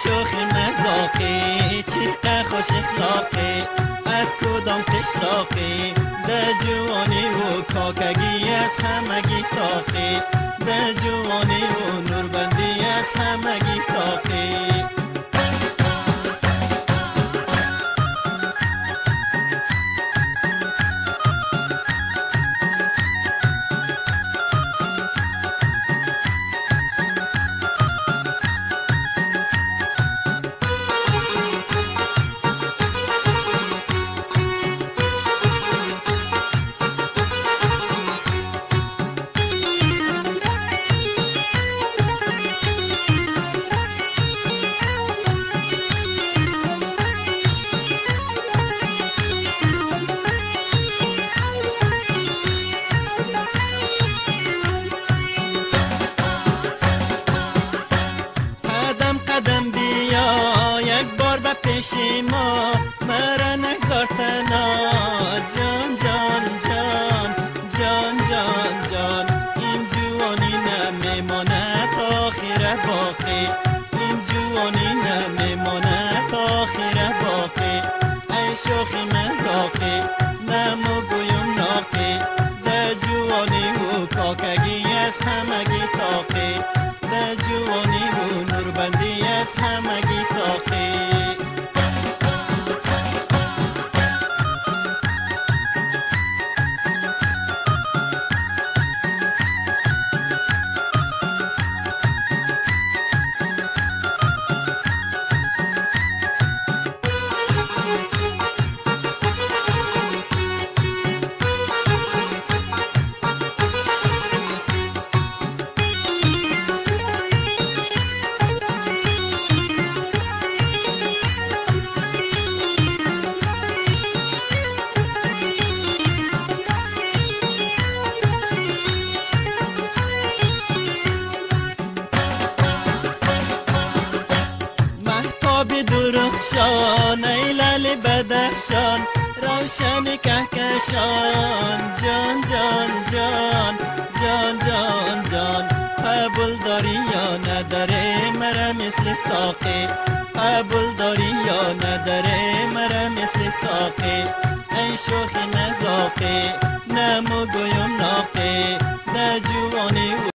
شوخی مزاقی چقدر خوش اخلاقی از کدام قشلاقی ده جوانی و کاکگی از همگی تاقی ده جوانی و نوربندی از همگی تاقی پیش ما مرا نگذار تنها جان جان جان جان جان جان این جوانی نمیماند آخر باقی این جوانی نمیماند آخر باقی ای شوخی مزاقی نمو گویم ناقی ده جوانی و کاکگی از همگی تاقی ده جوانی و نوربندی از همگی تاقی درخشان ای لال بدخشان روشن کهکشان جان جان جان جان جان جان قبول داری یا نداره مرا مثل ساقی قبول داری یا نداره مرا مثل ساقی ای شوخی مزاقی نمو گویم ناقی ده جوانی